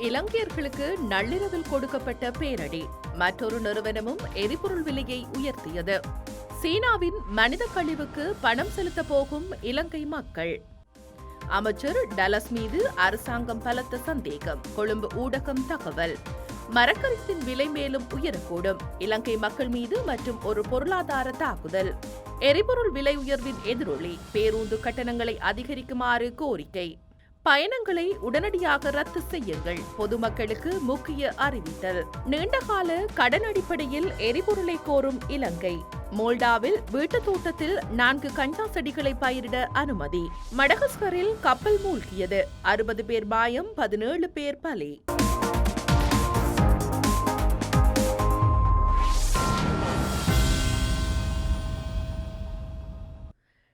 இலங்கையர்களுக்கு நள்ளிரவில் கொடுக்கப்பட்ட பேரடி. மற்றொரு நிறுவனமும் எரிபொருள் விலையை உயர்த்தியது. சீனாவின் மனித கழிவுக்கு பணம் செலுத்த போகும் இலங்கை மக்கள். அமைச்சர் டலஸ் மீது அரசாங்கம் பலத்த சந்தேகம். கொழும்பு ஊடகம் தகவல். மரக்கரிசின் விலை மேலும் உயரக்கூடும். இலங்கை மக்கள் மீது மற்றும் ஒரு பொருளாதார தாக்குதல். எரிபொருள் விலை உயர்வின் எதிரொலி. பேருந்து கட்டணங்களை அதிகரிக்குமாறு கோரிக்கை. பயணங்களை உடனடியாக ரத்து செய்யுங்கள். பொதுமக்களுக்கு முக்கிய அறிவித்தல். நீண்டகால கடன் அடிப்படையில் எரிபொருளை கோரும் இலங்கை. மோல்டாவில் வீட்டு தோட்டத்தில் 4 கஞ்சா செடிகளை பயிரிட அனுமதி. மடகஸ்கரில் கப்பல் மூழ்கியது. 60 பேர் மாயம், 17 பேர் பலி.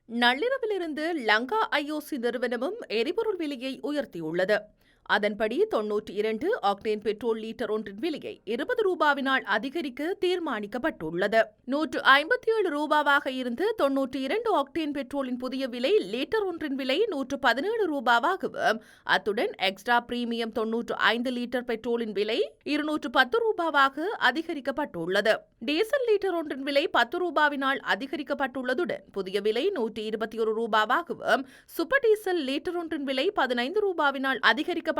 நள்ளிரவிலிருந்து லங்கா ஐஓசி நிறுவனமும் எரிபொருள் விலையை உயர்த்தியுள்ளது. அதன்படி 92 ஆக்டேன் பெட்ரோல் லீட்டர் ஒன்றின் விலையை 20 ரூபாவினால் அதிகரிக்க தீர்மானிக்கப்பட்டுள்ளது. 157 ரூபாவாக இருந்து 92 ஆக்டேன் பெட்ரோலின் புதிய விலை லீட்டர் ஒன்றின் விலை 117 ரூபாவாகவும், அத்துடன் எக்ஸ்ட்ரா பிரீமியம் 95 லிட்டர் பெட்ரோலின் விலை 210 ரூபாவாக அதிகரிக்கப்பட்டுள்ளது. டீசல் லீட்டர் ஒன்றின் விலை 10 ரூபாவினால் அதிகரிக்கப்பட்டுள்ளதுடன் புதிய விலை 121 ரூபாவாகவும், சூப்பர் டீசல் லீட்டர் ஒன்றின் விலை 15 ரூபாவினால் அதிகரிக்கப்பட்டுள்ளதுடன்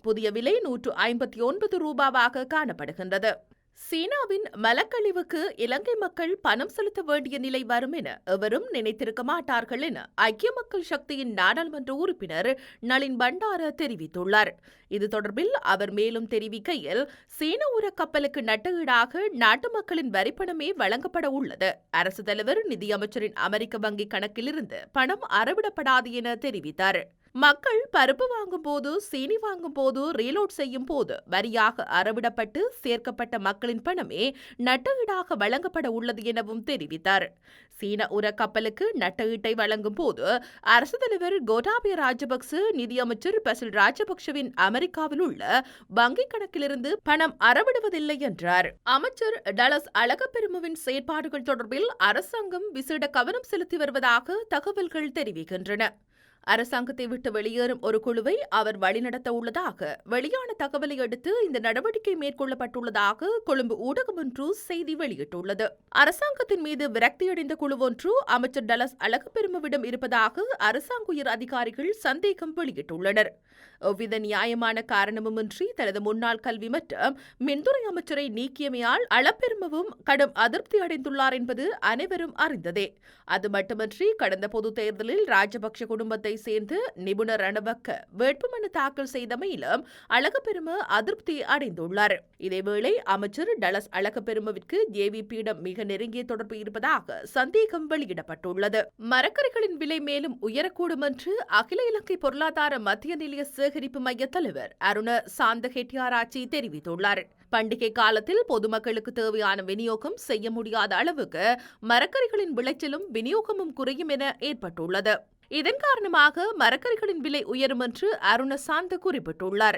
புதிய விலை 159 ரூபாவாக காணப்படுகின்றது. சீனாவின் மலக்கழிவுக்கு இலங்கை மக்கள் பணம் செலுத்த வேண்டிய நிலை வரும் என எவரும் நினைத்திருக்க மாட்டார்கள் என ஐக்கிய மக்கள் சக்தியின் நாடாளுமன்ற உறுப்பினர் நளின் பண்டார தெரிவித்துள்ளார். இது தொடர்பில் அவர் மேலும் தெரிவிக்கையில், சீன உர கப்பலுக்கு நட்டஈடாக நாட்டு மக்களின் வரிப்பணமே வழங்கப்பட உள்ளது. அரசு தலைவர் நிதியமைச்சரின் அமெரிக்க வங்கி கணக்கிலிருந்து பணம் அறவிடப்படாது என தெரிவித்தார். மக்கள் பருப்பு வாங்கும் போது, சீனி வாங்கும் போது, ரீலோட் செய்யும் போது வரியாக அறவிடப்பட்டு சேர்க்கப்பட்ட மக்களின் பணமே நட்டஈடாக வழங்கப்பட உள்ளது எனவும் தெரிவித்தார். சீன உர கப்பலுக்கு நட்டஈட்டை வழங்கும் போது அரசு தலைவர் கோட்டாபய ராஜபக்ச, நிதியமைச்சர் பசில் ராஜபக்சவின் அமெரிக்காவில் உள்ள வங்கிக் கணக்கிலிருந்து பணம் அறவிடுவதில்லை என்றார். அமைச்சர் டலஸ் அழகப்பெருமவின் செயற்பாடுகள் தொடர்பில் அரசாங்கம் விசேட கவனம் செலுத்தி வருவதாக தகவல்கள் தெரிவிக்கின்றன. அரசாங்கத்தை விட்டு வெளியேறும் ஒரு குழுவை அவர் வழிநடத்த உள்ளதாக வெளியான தகவலை அடுத்து இந்த நடவடிக்கை மேற்கொள்ளப்பட்டுள்ளதாக கொழும்பு ஊடகம் ஒன்று செய்தி வெளியிட்டுள்ளது. அரசாங்கத்தின் மீது விரக்தியடைந்த குழு ஒன்று அமைச்சர் டலஸ் அழகப்பெருமவிடம் இருப்பதாக அரசாங்க உயர் அதிகாரிகள் சந்தேகம் வெளியிட்டுள்ளனர். எவ்வித நியாயமான காரணமுமின்றி தனது முன்னாள் கல்வி மற்றும் மின்துறை அமைச்சரை நீக்கியமையால் அளப்பெருமவும் கடும் அதிருப்தி அடைந்துள்ளார் என்பது அனைவரும் அறிந்ததே. அது மட்டுமன்றி கடந்த பொது தேர்தலில் ராஜபக்ஷ குடும்பத்தை சேர்ந்து நிபுணர் ரணவக்க வேட்புமனு தாக்கல் செய்தமையிலும் அழகப்பெரும அதிருப்தி அடைந்துள்ளார். இதேவேளை அமைச்சர் டலஸ் அழகப்பெருமவிற்கு ஜேவிபியிடம் மிக நெருங்கிய தொடர்பு இருப்பதாக சந்தேகம் வெளியிடப்பட்டுள்ளது. மரக்கறிகளின் விலை மேலும் உயரக்கூடும் என்று அகில இலங்கை பொருளாதார மத்திய நிலைய சேகரிப்பு மைய தலைவர் அருண சாந்த ஹெட்டியாராச்சி தெரிவித்துள்ளார். பண்டிகை காலத்தில் பொதுமக்களுக்கு தேவையான விநியோகம் செய்ய முடியாத அளவுக்கு மரக்கறிகளின் விளைச்சலும் விநியோகமும் குறையும் என ஏற்பட்டுள்ளது. இதன் காரணமாக மரக்கறிகளின் விலை உயரும் என்று அருண சாந்த குறிப்பிட்டுள்ளார்.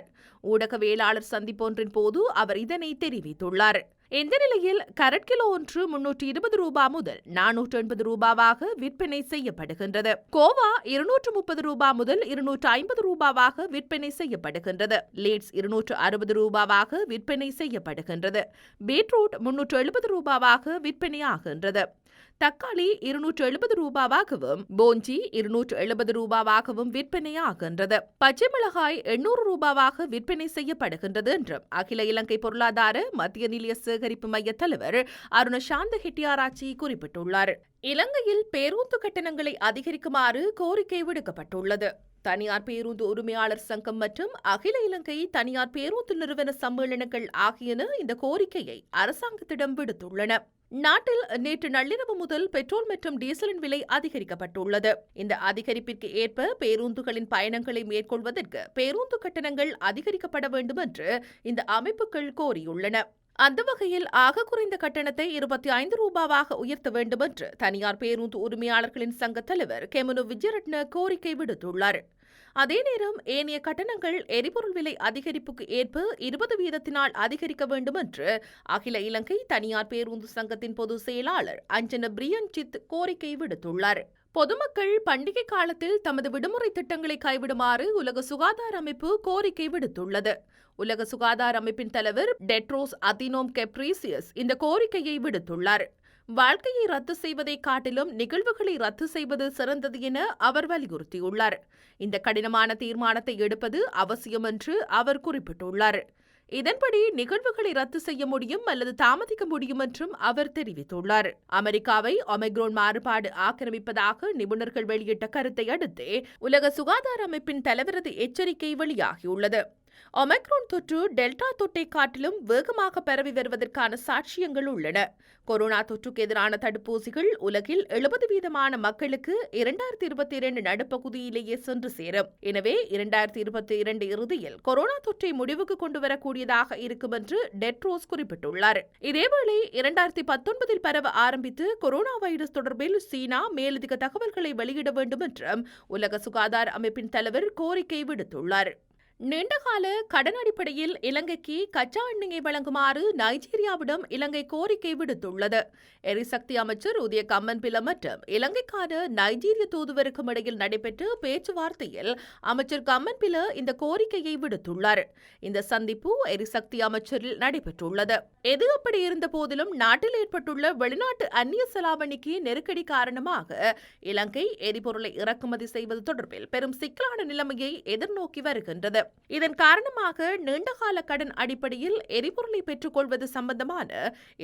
ஊடகவியலாளர் சந்திப்பொன்றின் போது அவர் இதனை தெரிவித்துள்ளார். இந்த நிலையில் கரட் கிலோ ஒன்று 320 ரூபாய் முதல் 480 ரூபாவாக விற்பனை செய்யப்படுகின்றது. கோவா 230 ரூபாய் முதல் 250 ரூபாவாக விற்பனை செய்யப்படுகின்றது. லீட்ஸ் 260 ரூபாவாக விற்பனை செய்யப்படுகின்றது. பீட்ரூட் 370 ரூபாவாக விற்பனையாகின்றது. தக்காளி 270 ரூபாவாகவும், போஞ்சி 270 ரூபாவாகவும் விற்பனையாகின்றது. பச்சை மிளகாய் 800 ரூபாவாக விற்பனை செய்யப்படுகின்றது என்றும் அகில இலங்கை பொருளாதார மத்திய நிலைய சேகரிப்பு மைய தலைவர் அருண சாந்த ஹெட்டியாராச்சி குறிப்பிட்டுள்ளார். இலங்கையில் பேருந்து கட்டணங்களை அதிகரிக்குமாறு கோரிக்கை விடுக்கப்பட்டுள்ளது. தனியார் பேருந்து உரிமையாளர் சங்கம் மற்றும் அகில இலங்கை தனியார் பேருந்து நிறுவன சம்மேளனங்கள் ஆகியன இந்த கோரிக்கையை அரசாங்கத்திடம் விடுத்துள்ளன. நாட்டில் நேற்று நள்ளிரவு முதல் பெட்ரோல் மற்றும் டீசலின் விலை அதிகரிக்கப்பட்டுள்ளது. இந்த அதிகரிப்பிற்கு ஏற்ப பேருந்துகளின் பயணங்களை மேற்கொள்வதற்கு பேருந்து கட்டணங்கள் அதிகரிக்கப்பட வேண்டும் என்று இந்த அமைப்புகள் கோரியுள்ளன. அந்த வகையில் ஆக குறைந்த கட்டணத்தை 25 ரூபாவாக உயர்த்த வேண்டும் என்று தனியார் பேருந்து உரிமையாளர்களின் சங்க தலைவர் கெமுனு விஜயரட்ன கோரிக்கை விடுத்துள்ளார். அதே நேரம் ஏனைய கட்டணங்கள் எரிபொருள் விலை அதிகரிப்புக்கு ஏற்ப 20 வீதத்தினால் அதிகரிக்க வேண்டும் என்று அகில இலங்கை தனியார் பேருந்து சங்கத்தின் பொதுச் செயலாளர் அஞ்சன பிரியன்சித் கோரிக்கை விடுத்துள்ளார். பொதுமக்கள் பண்டிகை காலத்தில் தமது விடுமுறை திட்டங்களை கைவிடுமாறு உலக சுகாதார அமைப்பு கோரிக்கை விடுத்துள்ளது. உலக சுகாதார அமைப்பின் தலைவர் டெட்ரோஸ் அதினோம் கெப்ரீசியஸ் இந்த கோரிக்கையை விடுத்துள்ளார். வாழ்க்கையை ரத்து செய்வதை காட்டிலும் நிகழ்வுகளை ரத்து செய்வது சிறந்தது என அவர் வலியுறுத்தியுள்ளார். இந்த கடினமான தீர்மானத்தை எடுப்பது அவசியம் என்று அவர் குறிப்பிட்டுள்ளார். இதன்படி நிகழ்வுகளை ரத்து செய்ய முடியும் அல்லது தாமதிக்க முடியும் என்றும் அவர் தெரிவித்துள்ளார். அமெரிக்காவை ஒமைக்ரோன் மாறுபாடு ஆக்கிரமிப்பதாக நிபுணர்கள் வெளியிட்ட கருத்தை அடுத்து உலக சுகாதார அமைப்பின் தலைவரது எச்சரிக்கை வெளியாகியுள்ளது. ஒமைக்ரோன் தொற்று டெல்டா தொற்றை காட்டிலும் வேகமாக பரவி வருவதற்கான சாட்சியங்கள் உள்ளன. கொரோனா தொற்றுக்கு எதிரான தடுப்பூசிகள் உலகில் 70% மக்களுக்கு 2022 நடுப்பகுதியிலேயே சென்று சேரும். எனவே 2022 இறுதியில் கொரோனா தொற்றை முடிவுக்கு கொண்டுவரக்கூடியதாக இருக்கும் என்று டெட்ரோஸ் குறிப்பிட்டுள்ளார். இதேவேளை 2019 பரவ ஆரம்பித்து கொரோனா வைரஸ் தொடர்பில் சீனா மேலதிக தகவல்களை வெளியிட வேண்டும் என்றும் உலக சுகாதார அமைப்பின் தலைவர் கோரிக்கை விடுத்துள்ளார். நீண்டகால கடன் அடிப்படையில் இலங்கைக்கு கச்சா எண்ணெயை வழங்குமாறு நைஜீரியாவிடம் இலங்கை கோரிக்கை விடுத்துள்ளது. எரிசக்தி அமைச்சர் உதய கம்மன்பில மற்றும் இலங்கைக்கான நைஜீரிய தூதுவருக்கும் இடையில் நடைபெற்ற பேச்சுவார்த்தையில் அமைச்சர் கம்மன்பில இந்த கோரிக்கையை விடுத்துள்ளார். இந்த சந்திப்பு எரிசக்தி அமைச்சரில் நடைபெற்றுள்ளது. எது அப்படி இருந்த போதிலும் நாட்டில் ஏற்பட்டுள்ள வெளிநாட்டு அந்நிய செலாவணிக்கு நெருக்கடி காரணமாக இலங்கை எரிபொருளை இறக்குமதி செய்வது தொடர்பில் பெரும் சிக்கலான நிலைமையை எதிர்நோக்கி வருகின்றது. இதன் காரணமாக நீண்டகால கடன் அடிப்படையில் எரிபொருளை பெற்றுக் கொள்வது சம்பந்தமான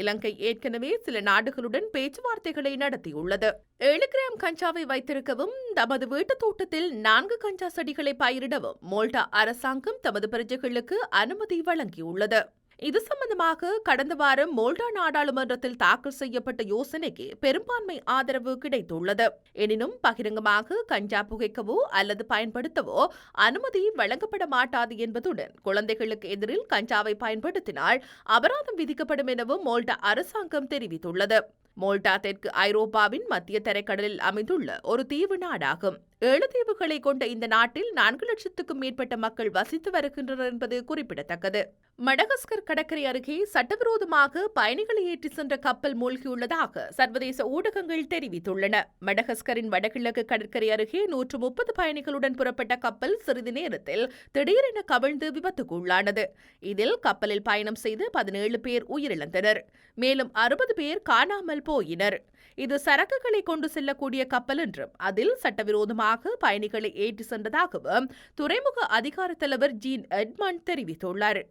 இலங்கை ஏற்கனவே சில நாடுகளுடன் பேச்சுவார்த்தைகளை நடத்தியுள்ளது. 7 கிராம் கஞ்சாவை வைத்திருக்கவும் தமது வீட்டுத் தோட்டத்தில் 4 கஞ்சா செடிகளை பயிரிடவும் மோல்டா அரசாங்கம் தமது பிரஜைகளுக்கு அனுமதி வழங்கியுள்ளது. இது சம்பந்தமாக கடந்த வாரம் மோல்டா நாடாளுமன்றத்தில் தாக்கல் செய்யப்பட்ட யோசனைக்கு பெரும்பான்மை ஆதரவு கிடைத்துள்ளது. எனினும் பகிரங்கமாக கஞ்சா புகைக்கவோ அல்லது பயன்படுத்தவோ அனுமதி வழங்கப்பட மாட்டாது என்பதுடன் குழந்தைகளுக்கு எதிரில் கஞ்சாவை பயன்படுத்தினால் அபராதம் விதிக்கப்படும் எனவும் மோல்டா அரசாங்கம் தெரிவித்துள்ளது. மோல்டா தெற்கு ஐரோப்பாவின் மத்திய தரைக்கடலில் அமைந்துள்ள ஒரு தீவு நாடாகும். 7 தீவுகளை கொண்ட இந்த நாட்டில் 4 லட்சத்துக்கும் மேற்பட்ட மக்கள் வசித்து வருகின்றனர் என்பது குறிப்பிடத்தக்கது. மடகஸ்கர் கடற்கரை அருகே சட்டவிரோதமாக பயணிகளை ஏற்றி சென்ற கப்பல் மூழ்கியுள்ளதாக சர்வதேச ஊடகங்கள் தெரிவித்துள்ளன. மடகஸ்கரின் வடகிழக்கு கடற்கரை அருகே 130 பயணிகளுடன் புறப்பட்ட கப்பல் சிறிது நேரத்தில் திடீரென கவிழ்ந்து விபத்துக்குள்ளானது. இதில் கப்பலில் பயணம் செய்த 17 பேர் உயிரிழந்தனர். மேலும் 60 பேர் காணாமல் போயினர். இது சரக்குகளை கொண்டு செல்லக்கூடிய கப்பல் என்றும் அதில் சட்டவிரோதமாக பயணிகளை ஏற்றி சென்றதாகவும் துறைமுக அதிகார தலைவர் ஜீன் எட்மண்ட் தெரிவித்துள்ளார்.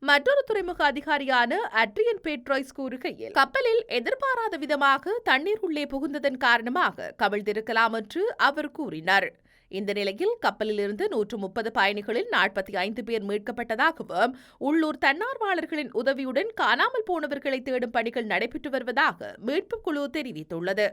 மற்றொரு துறைமுக அதிகாரியான அட்ரியன் பேட்ராய்ஸ் கூறுகையில் கப்பலில் எதிர்பாராத விதமாக தண்ணீர் உள்ளே புகுந்ததன் காரணமாக கவிழ்ந்திருக்கலாம் என்று அவர் கூறினார். இந்த நிலையில் கப்பலில் இருந்து 130 பயணிகளில் 45 பேர் மீட்கப்பட்டதாகவும் உள்ளூர் தன்னார்வலர்களின் உதவியுடன் காணாமல் போனவர்களை தேடும் பணிகள் நடைபெற்று வருவதாக மீட்புக் குழு தெரிவித்துள்ளது.